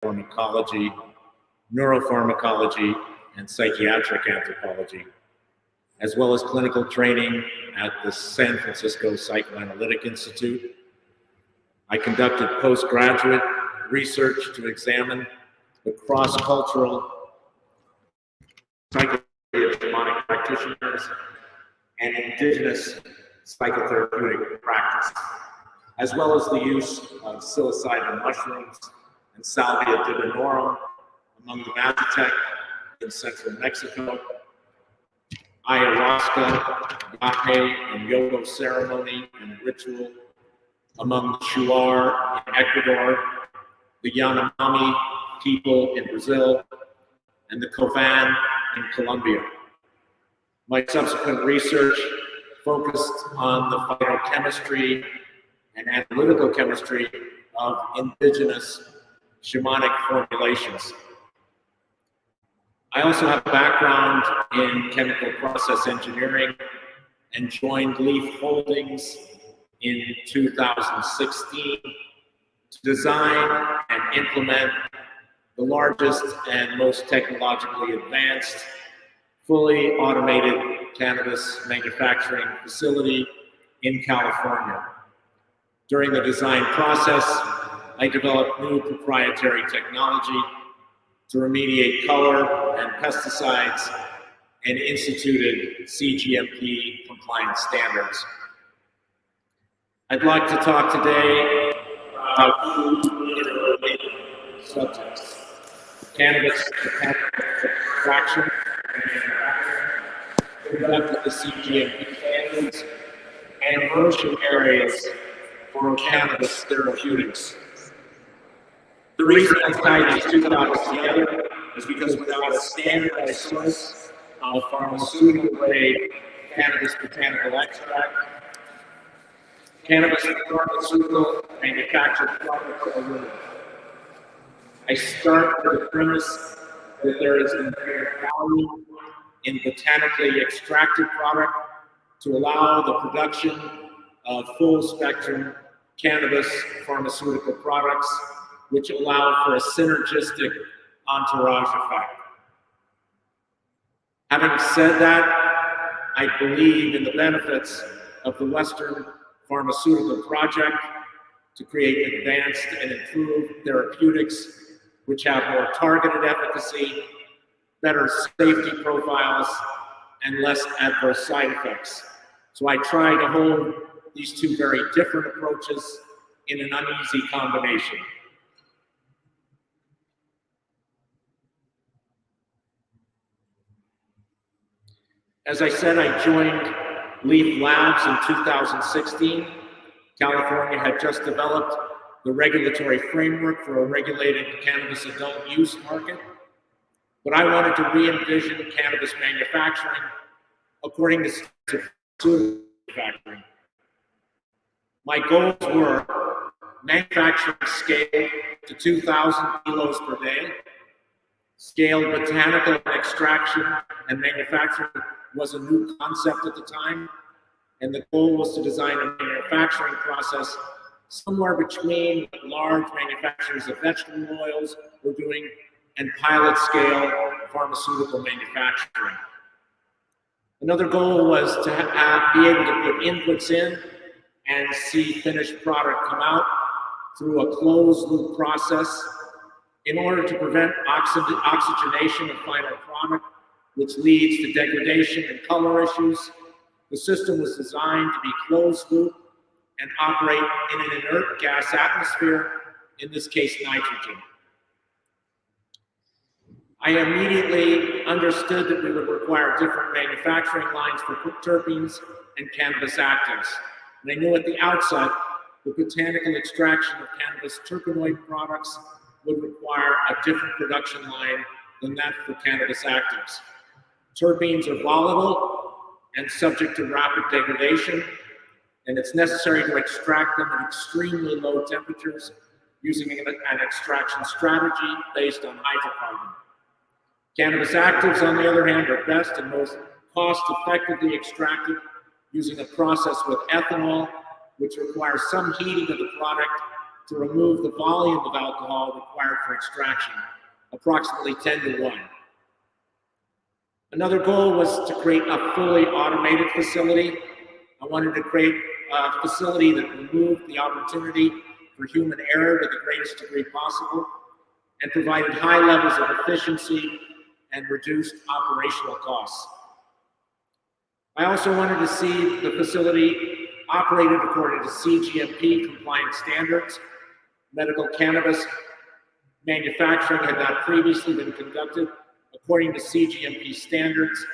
pharmacology, neuropharmacology, and psychiatric anthropology, as well as clinical training at the San Francisco Psychoanalytic Institute. I conducted postgraduate research to examine the cross-cultural psychotherapy of shamanic practitioners and indigenous psychotherapeutic practice, as well as the use of psilocybin mushrooms and salvia divinorum among the Mazatec in central Mexico, ayahuasca, yahe, and yoga ceremony and ritual among the Shuar in Ecuador, the Yanomami people in Brazil, and the Covan in Colombia. My subsequent research focused on the phytochemistry and analytical chemistry of indigenous shamanic formulations. I also have a background in chemical process engineering and joined Leaf Holdings in 2016 to design and implement the largest and most technologically advanced, fully automated cannabis manufacturing facility in California. During the design process, I developed new proprietary technology to remediate color and pesticides and instituted CGMP compliant standards. I'd like to talk today about two interrelated subjects: cannabis extraction and manufacturing, conduct of the CGMP standards, and emerging areas for cannabis therapeutics. The reason I tie these two topics together is because without a standardized source of pharmaceutical-grade cannabis botanical extract, cannabis pharmaceutical manufactured products are ruined. I start with the premise that there is inherent value in botanically extracted product to allow the production of full-spectrum cannabis pharmaceutical products, which allow for a synergistic entourage effect. Having said that, I believe in the benefits of the Western pharmaceutical project to create advanced and improved therapeutics which have more targeted efficacy, better safety profiles, and less adverse side effects. So I try to hold these two very different approaches in an uneasy combination. As I said, I joined Leaf Labs in 2016. California had just developed the regulatory framework for a regulated cannabis adult use market, but I wanted to re-envision cannabis manufacturing according to pharmaceutical manufacturing. My goals were manufacturing scale to 2,000 kilos per day. Scaled botanical extraction and manufacturing was a new concept at the time, and the goal was to design a manufacturing process somewhere between large manufacturers of vegetable oils were doing and pilot scale pharmaceutical manufacturing. Another goal was to be able to put inputs in and see finished product come out through a closed loop process in order to prevent oxygenation of final product, which leads to degradation and color issues. The system was designed to be closed loop and operate in an inert gas atmosphere, in this case, nitrogen. I immediately understood that we would require different manufacturing lines for terpenes and cannabis actives. And I knew at the outset the botanical extraction of cannabis terpenoid products would require a different production line than that for cannabis actives. Terpenes are volatile and subject to rapid degradation, and it's necessary to extract them at extremely low temperatures using an extraction strategy based on hydrocarbon. Cannabis actives, on the other hand, are best and most cost-effectively extracted using a process with ethanol, which requires some heating of the product to remove the volume of alcohol required for extraction, approximately 10 to 1. Another goal was to create a fully automated facility. I wanted to create a facility that removed the opportunity for human error to the greatest degree possible and provided high levels of efficiency and reduced operational costs. I also wanted to see the facility operated according to CGMP compliant standards. Medical cannabis manufacturing had not previously been conducted according to CGMP standards,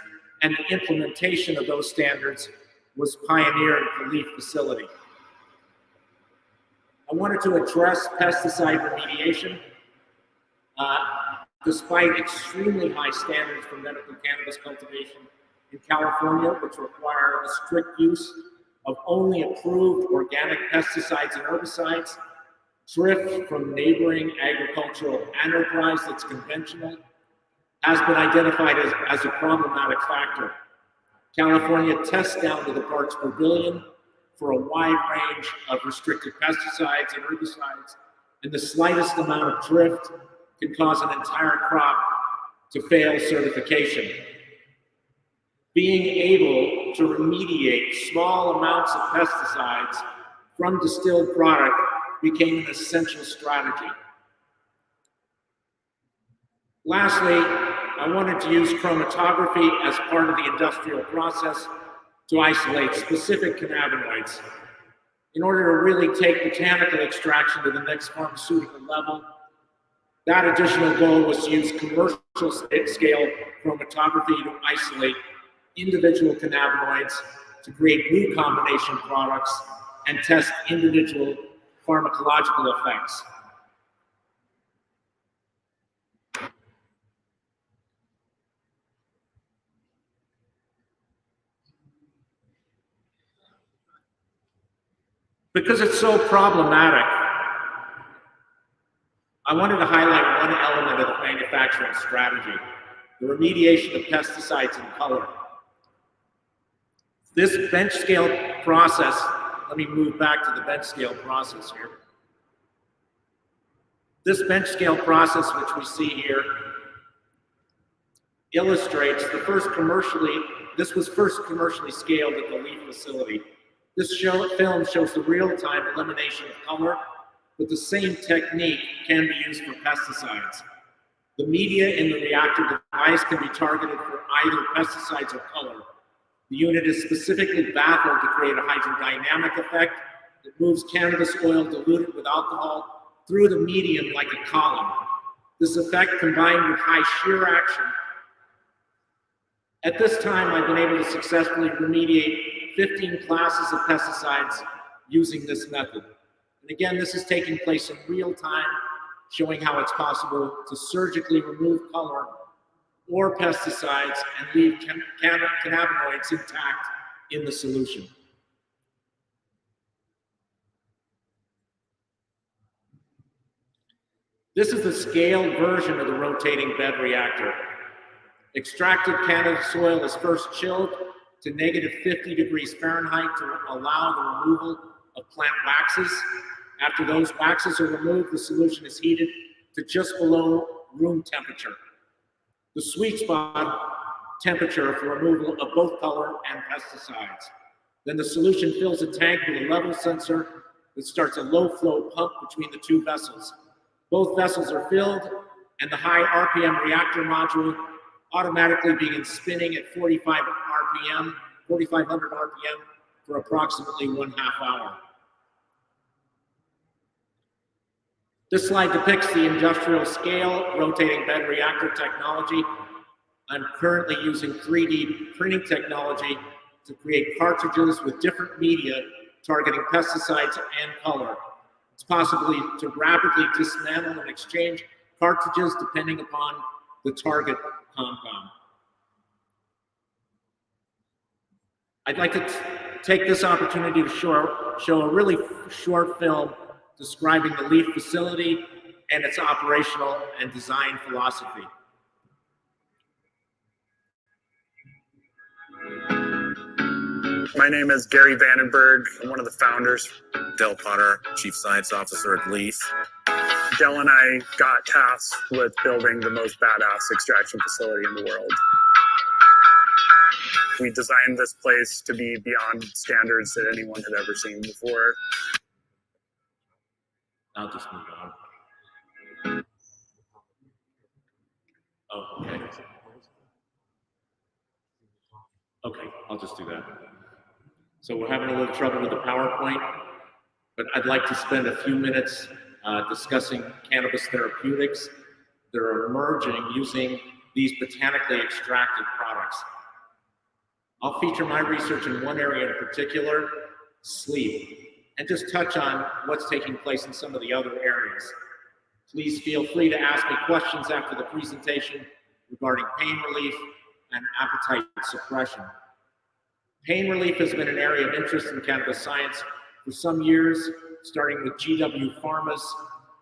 and the implementation of those standards was pioneered at the Leaf facility. I wanted to address pesticide remediation. Despite extremely high standards for medical cannabis cultivation in California, which require the strict use of only approved organic pesticides and herbicides, drift from neighboring agricultural enterprise that's conventional has been identified as a problematic factor. California tests down to the parts per billion for a wide range of restricted pesticides and herbicides, and the slightest amount of drift can cause an entire crop to fail certification. Being able to remediate small amounts of pesticides from distilled product became an essential strategy. Lastly, I wanted to use chromatography as part of the industrial process to isolate specific cannabinoids. In order to really take botanical extraction to the next pharmaceutical level, that additional goal was to use commercial scale chromatography to isolate individual cannabinoids to create new combination products and test individual pharmacological effects. Because it's so problematic, I wanted to highlight one element of the manufacturing strategy, the remediation of pesticides and color. This bench scale process, let me move back to the bench scale process here. This bench scale process, which we see here, illustrates this was first commercially scaled at the Leaf facility. This film shows the real-time elimination of color, but the same technique can be used for pesticides. The media in the reactor device can be targeted for either pesticides or color. The unit is specifically baffled to create a hydrodynamic effect that moves cannabis oil diluted with alcohol through the medium like a column. This effect, combined with high shear action, at this time I've been able to successfully remediate 15 classes of pesticides using this method. And again, this is taking place in real time, showing how it's possible to surgically remove color or pesticides and leave cannabinoids intact in the solution. This is the scaled version of the rotating bed reactor. Extracted cannabis oil is first chilled to -50 degrees Fahrenheit to allow the removal of plant waxes. After those waxes are removed, the solution is heated to just below room temperature, the sweet spot temperature for removal of both color and pesticides. Then the solution fills a tank with a level sensor that starts a low flow pump between the two vessels. Both vessels are filled, and the high RPM reactor module automatically begins spinning at 4,500 RPM for approximately 1/2 hour. This slide depicts the industrial scale rotating bed reactor technology. I'm currently using 3D printing technology to create cartridges with different media targeting pesticides and color. It's possible to rapidly dismantle and exchange cartridges depending upon the target compound. I'd like to take this opportunity to show a really short film describing the Leaf facility and its operational and design philosophy. My name is Gary Vandenberg. I'm one of the founders. Del Potter, Chief Science Officer at Leaf. Del and I got tasked with building the most badass extraction facility in the world. We designed this place to be beyond standards that anyone had ever seen before. I'll just move on. Oh, okay. Okay, I'll just do that. So we're having a little trouble with the PowerPoint, but I'd like to spend a few minutes discussing cannabis therapeutics that are emerging using these botanically extracted products. I'll feature my research in one area in particular, sleep, and just touch on what's taking place in some of the other areas. Please feel free to ask me questions after the presentation regarding pain relief and appetite suppression. Pain relief has been an area of interest in cannabis science for some years, starting with GW Pharma's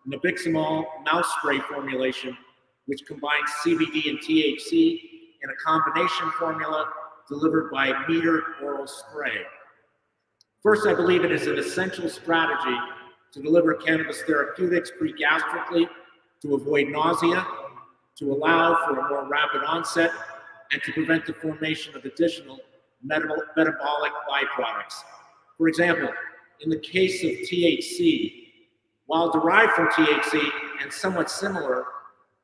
nabiximols mouse spray formulation, which combines CBD and THC in a combination formula delivered by metered oral spray. First, I believe it is an essential strategy to deliver cannabis therapeutics pre-gastrically to avoid nausea, to allow for a more rapid onset, and to prevent the formation of additional metabolic byproducts. For example, in the case of THC, while derived from THC and somewhat similar,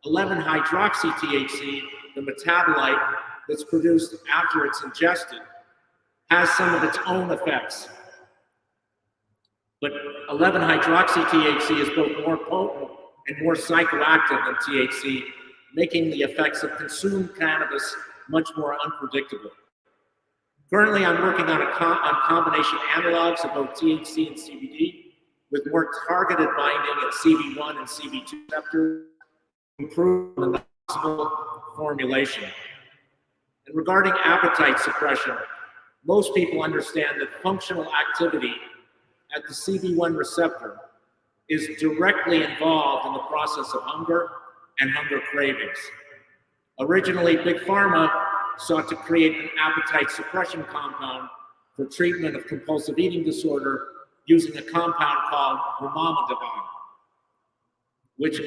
11-hydroxy-THC, the metabolite that's produced after it's ingested, has some of its own effects. But 11-hydroxy-THC is both more potent and more psychoactive than THC, making the effects of consumed cannabis much more unpredictable. Currently, I'm working on combination analogs of both THC and CBD with more targeted binding at CB1 and CB2 receptors to improve the possible formulation. And regarding appetite suppression, most people understand that functional activity at the CB1 receptor is directly involved in the process of hunger and hunger cravings. Originally, Big Pharma sought to create an appetite suppression compound for treatment of compulsive eating disorder using a compound called bromamidine, which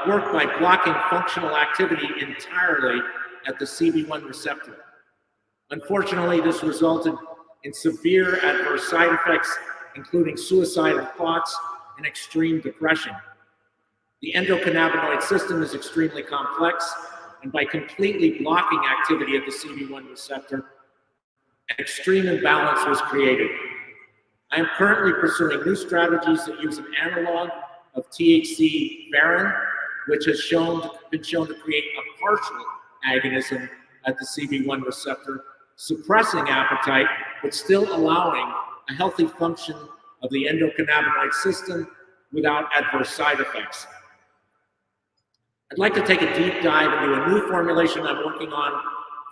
worked by blocking functional activity entirely at the CB1 receptor. Unfortunately, this resulted in severe adverse side effects, including suicidal thoughts and extreme depression. The endocannabinoid system is extremely complex, and by completely blocking activity at the CB1 receptor, an extreme imbalance was created. I am currently pursuing new strategies that use an analog of THC varin, which has been shown to create a partial agonism at the CB1 receptor, suppressing appetite, but still allowing a healthy function of the endocannabinoid system without adverse side effects. I'd like to take a deep dive into a new formulation I'm working on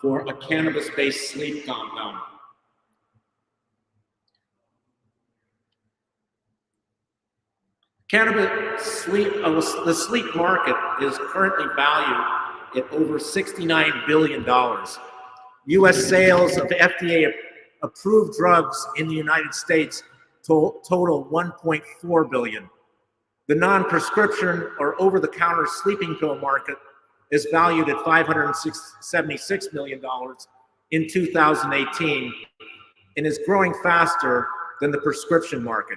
for a cannabis-based sleep compound. Cannabis sleep, the sleep market is currently valued at over $69 billion. US sales of FDA-approved drugs in the United States total $1.4 billion. The non-prescription or over-the-counter sleeping pill market is valued at $576 million in 2018 and is growing faster than the prescription market.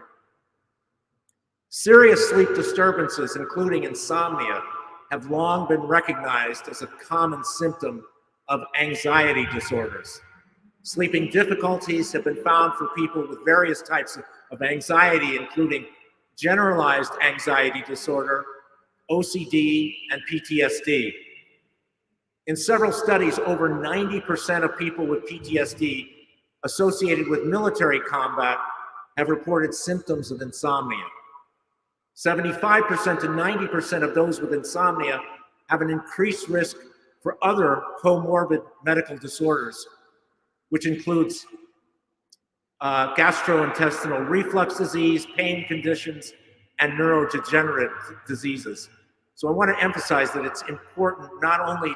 Serious sleep disturbances, including insomnia, have long been recognized as a common symptom of anxiety disorders. Sleeping difficulties have been found for people with various types of anxiety, including generalized anxiety disorder, OCD, and PTSD. In several studies, over 90% of people with PTSD associated with military combat have reported symptoms of insomnia. 75% to 90% of those with insomnia have an increased risk for other comorbid medical disorders, which includes gastrointestinal reflux disease, pain conditions, and neurodegenerative diseases. So I want to emphasize that it's important not only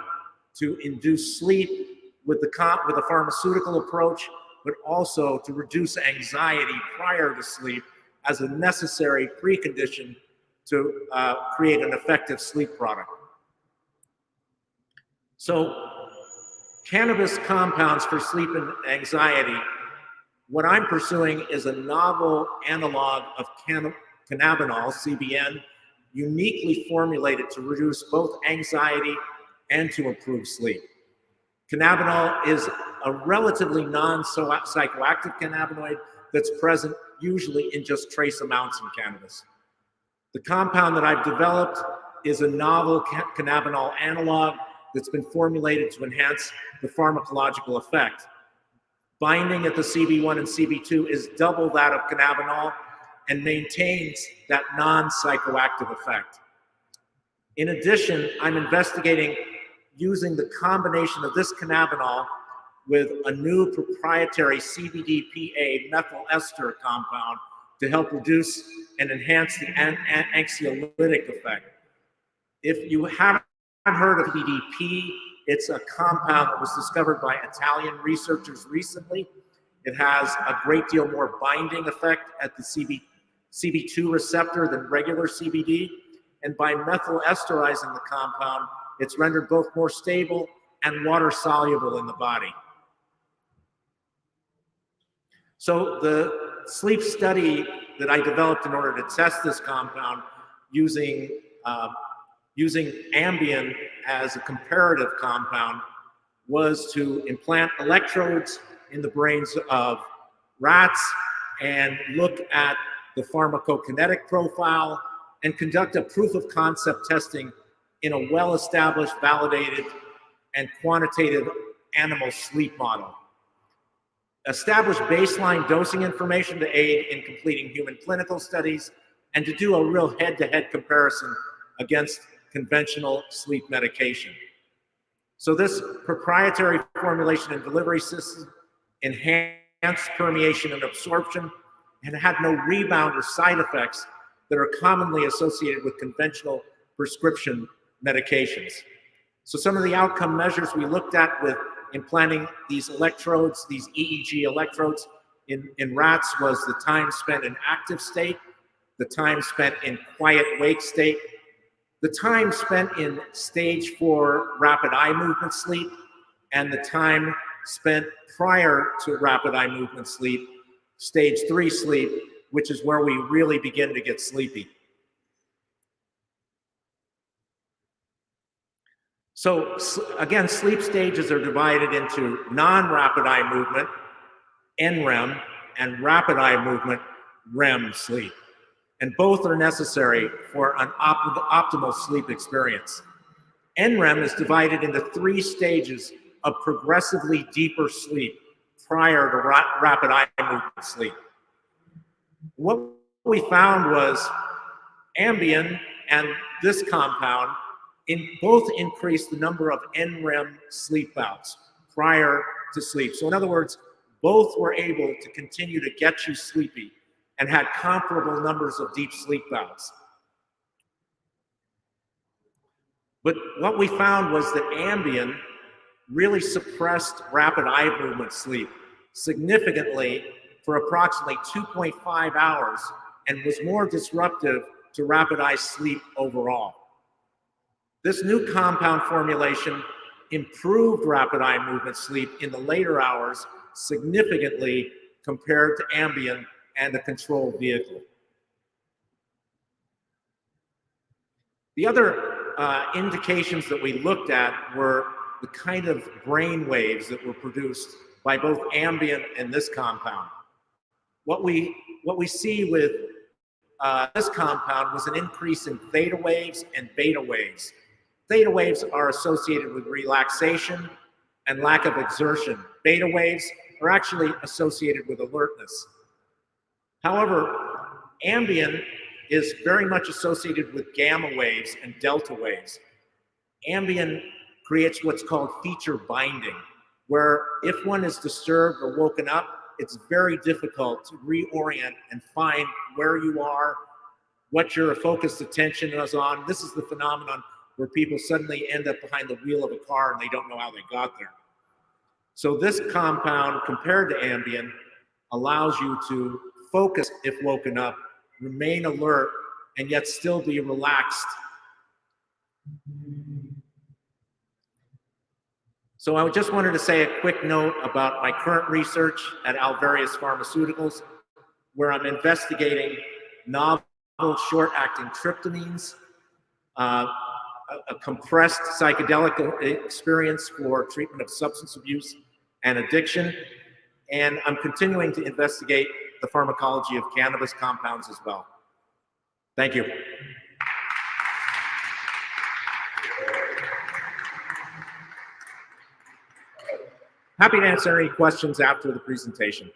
to induce sleep with a pharmaceutical approach, but also to reduce anxiety prior to sleep as a necessary precondition to create an effective sleep product. So cannabis compounds for sleep and anxiety, what I'm pursuing is a novel analog of cannabinol, CBN, uniquely formulated to reduce both anxiety and to improve sleep. Cannabinol is a relatively non-psychoactive cannabinoid that's present usually in just trace amounts in cannabis. The compound that I've developed is a novel cannabinol analog that's been formulated to enhance the pharmacological effect. Binding at the CB1 and CB2 is double that of cannabinol and maintains that non-psychoactive effect. In addition, I'm investigating using the combination of this cannabinol with a new proprietary CBD-PA methyl ester compound to help reduce and enhance the anxiolytic effect. If you haven't heard of CBD-P, it's a compound that was discovered by Italian researchers recently. It has a great deal more binding effect at the CB2 receptor than regular CBD. And by methyl esterizing the compound, it's rendered both more stable and water soluble in the body. So the sleep study that I developed in order to test this compound using Ambien as a comparative compound was to implant electrodes in the brains of rats and look at the pharmacokinetic profile and conduct a proof of concept testing in a well-established, validated, and quantitative animal sleep model. Establish baseline dosing information to aid in completing human clinical studies and to do a real head-to-head comparison against conventional sleep medication. So this proprietary formulation and delivery system enhanced permeation and absorption and had no rebound or side effects that are commonly associated with conventional prescription medications. So some of the outcome measures we looked at with implanting these electrodes, these EEG electrodes in rats, was the time spent in active state, the time spent in quiet wake state, the time spent in stage 4 rapid eye movement sleep, and the time spent prior to rapid eye movement sleep, stage 3 sleep, which is where we really begin to get sleepy. So again, sleep stages are divided into non-rapid eye movement, NREM, and rapid eye movement, REM sleep. And both are necessary for an optimal sleep experience. NREM is divided into 3 stages of progressively deeper sleep prior to rapid eye movement sleep. What we found was Ambien and this compound both increased the number of NREM sleep bouts prior to sleep. So in other words, both were able to continue to get you sleepy and had comparable numbers of deep sleep bouts. But what we found was that Ambien really suppressed rapid eye movement sleep significantly for approximately 2.5 hours and was more disruptive to rapid eye sleep overall. This new compound formulation improved rapid eye movement sleep in the later hours significantly compared to Ambien and a control vehicle. The other indications that we looked at were the kind of brain waves that were produced by both Ambien and this compound. What we see with this compound was an increase in theta waves and beta waves. Theta waves are associated with relaxation and lack of exertion. Beta waves are actually associated with alertness. However, Ambien is very much associated with gamma waves and delta waves. Ambien creates what's called feature binding, where if one is disturbed or woken up, it's very difficult to reorient and find where you are, what your focused attention is on. This is the phenomenon where people suddenly end up behind the wheel of a car and they don't know how they got there. So this compound, compared to Ambien, allows you to focus if woken up, remain alert, and yet still be relaxed. So I just wanted to say a quick note about my current research at Alvarius Pharmaceuticals, where I'm investigating novel short-acting tryptamines, a compressed psychedelic experience for treatment of substance abuse and addiction, and I'm continuing to investigate the pharmacology of cannabis compounds as well. Thank you. Happy to answer any questions after the presentation.